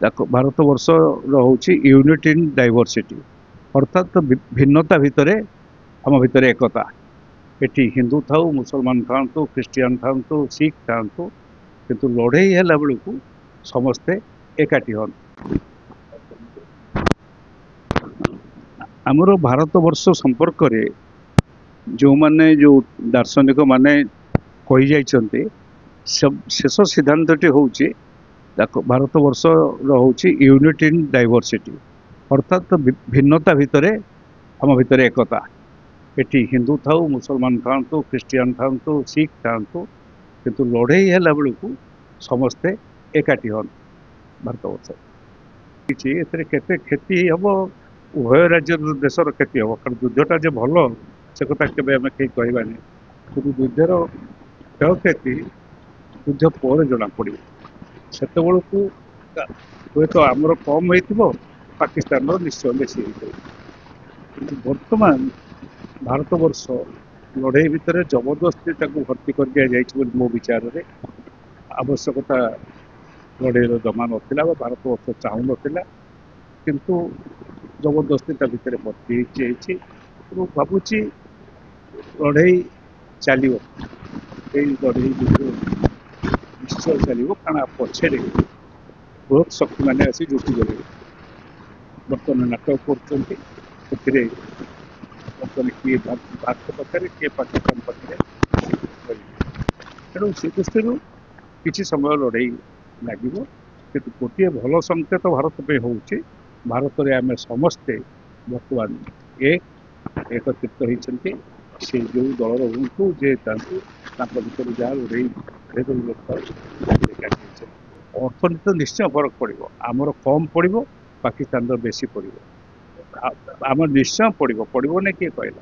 ଦେଖ ଭାରତବର୍ଷର ହେଉଛି ୟୁନିଟ୍ ଇନ୍ ଡାଇଭର୍ସିଟି, ଅର୍ଥାତ୍ ଭିନ୍ନତା ଭିତରେ ଆମ ଭିତରେ ଏକତା। ଏଠି ହିନ୍ଦୁ ଥାଉ, ମୁସଲମାନ ଥାଆନ୍ତୁ, ଖ୍ରୀଷ୍ଟିଆନ ଥାଆନ୍ତୁ, ଶିଖ ଥାଆନ୍ତୁ, କିନ୍ତୁ ଲଢ଼େଇ ହେଲା ବେଳକୁ ସମସ୍ତେ ଏକାଠି ହୁଅନ୍ତି। ଆମର ଭାରତବର୍ଷ ସମ୍ପର୍କରେ ଯେଉଁମାନେ ଯେଉଁ ଦାର୍ଶନିକ ମାନେ କହିଯାଇଛନ୍ତି, ଶେଷ ସିଦ୍ଧାନ୍ତଟି ହେଉଛି ଦେଖ ଭାରତବର୍ଷର ହେଉଛି ୟୁନିଟ୍ ଇନ୍ ଡାଇଭର୍ସିଟି, ଅର୍ଥାତ୍ ଭିନ୍ନତା ଭିତରେ ଆମ ଭିତରେ ଏକତା। ଏଠି ହିନ୍ଦୁ ଥାଉ, ମୁସଲମାନ ଥାଆନ୍ତୁ, ଖ୍ରୀଷ୍ଟିଆନ ଥାଆନ୍ତୁ, ଶିଖ ଥାଆନ୍ତୁ, କିନ୍ତୁ ଲଢ଼େଇ ହେଲା ବେଳକୁ ସମସ୍ତେ ଏକାଠି ହୁଅନ୍ତି ଭାରତବର୍ଷରେ। କିଛି ଏଥିରେ କେତେ କ୍ଷତି ହେବ, ଉଭୟ ରାଜ୍ୟର ଦେଶର କ୍ଷତି ହେବ। କାରଣ ଯୁଦ୍ଧଟା ଯେ ଭଲ ସେ କଥା କେବେ ଆମେ କେହି କହିବାନି, କିନ୍ତୁ ଯୁଦ୍ଧର କ୍ଷୟକ୍ଷତି ଯୁଦ୍ଧ ପରେ ଜଣାପଡ଼ିବ। ସେତେବେଳକୁ ହୁଏତ ଆମର କମ୍ ହେଇଥିବ, ପାକିସ୍ତାନର ନିଶ୍ଚୟ ବେଶୀ ହେଇଥିବ। କିନ୍ତୁ ବର୍ତ୍ତମାନ ଭାରତବର୍ଷ ଲଢ଼େଇ ଭିତରେ ଜବରଦସ୍ତି ତାକୁ ଭର୍ତ୍ତି କରି ଦିଆଯାଇଛି ବୋଲି ମୋ ବିଚାରରେ। ଆବଶ୍ୟକତା ଲଢ଼େଇର ଜମା ନଥିଲା ବା ଭାରତବର୍ଷ ଚାହୁଁନଥିଲା, କିନ୍ତୁ ଜବରଦସ୍ତି ତା ଭିତରେ ଭର୍ତ୍ତି ହେଇଛି। ମୁଁ ଭାବୁଛି ଲଢ଼େଇ ଚାଲିବ, ଏଇ ଲଢ଼େଇ ନିଶ୍ଚୟ ଚାଲିବ। କାରଣ ପଛରେ ବୃହତ ଶକ୍ତିମାନେ ଆସି ଜୁଟିଗଲେ, ବର୍ତ୍ତମାନ ନାଟକ କରୁଛନ୍ତି। ସେଥିରେ ବର୍ତ୍ତମାନ କିଏ ଭାରତ ପାଖରେ, କିଏ ପାକିସ୍ତାନ ପାଖରେ। ତେଣୁ ସେ ଦୃଷ୍ଟିରୁ କିଛି ସମୟ ଲଢ଼େଇ ଲାଗିବ, କିନ୍ତୁ ଗୋଟିଏ ଭଲ ସଂକେତ ଭାରତ ପାଇଁ ହେଉଛି, ଭାରତରେ ଆମେ ସମସ୍ତେ ବର୍ତ୍ତମାନ ଏକତ୍ରିତ ହେଇଛନ୍ତି। ସେ ଯେଉଁ ଦଳର ହୁଅନ୍ତୁ, ଯେ ତାଙ୍କୁ ତାଙ୍କ ଭିତରେ ଯାହା ଲଢ଼େଇ ଅର୍ଥନୀତି ନିଶ୍ଚୟ ଫରକ ପଡ଼ିବ। ଆମର କମ୍ ପଡ଼ିବ, ପାକିସ୍ତାନର ବେଶୀ ପଡ଼ିବ। ଆମର ନିଶ୍ଚୟ ପଡ଼ିବନି କିଏ କହିଲା?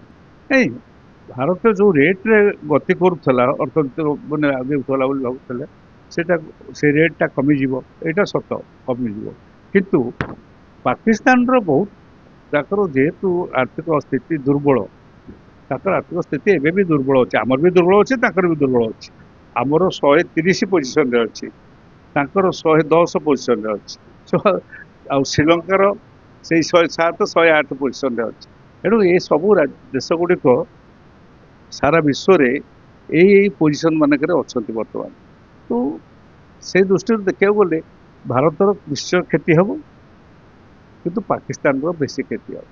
ନାଇଁ, ଭାରତ ଯେଉଁ ରେଟ୍ରେ ଗତି କରୁଥିଲା, ଅର୍ଥନୀତି ମାନେ ଆଗେଉଥିଲା ବୋଲି ଭାବୁଥିଲେ, ସେ ରେଟ୍ଟା କମିଯିବ, ଏଇଟା ସତ, କମିଯିବ। କିନ୍ତୁ ପାକିସ୍ତାନର ବହୁତ ତାଙ୍କର ଯେହେତୁ ଆର୍ଥିକ ସ୍ଥିତି ଦୁର୍ବଳ, ତାଙ୍କର ଆର୍ଥିକ ସ୍ଥିତି ଏବେ ବି ଦୁର୍ବଳ ଅଛି। ଆମର ବି ଦୁର୍ବଳ ଅଛି, ତାଙ୍କର ବି ଦୁର୍ବଳ ଅଛି। ଆମର 130 ପୋଜିସନରେ ଅଛି, ତାଙ୍କର 110 ପୋଜିସନରେ ଅଛି। ଆଉ ଶ୍ରୀଲଙ୍କାର ସେଇ 107, 108 ପୋଜିସନରେ ଅଛି। ତେଣୁ ଏ ସବୁ ଦେଶ ଗୁଡ଼ିକ ସାରା ବିଶ୍ୱରେ ଏଇ ପୋଜିସନ ମାନଙ୍କରେ ଅଛନ୍ତି ବର୍ତ୍ତମାନ। ତ ସେ ଦୃଷ୍ଟିରୁ ଦେଖିବାକୁ ଗଲେ ଭାରତର ନିଶ୍ଚୟ କ୍ଷତି ହେବ, କିନ୍ତୁ ପାକିସ୍ତାନର ବେଶୀ କ୍ଷତି ହେବ।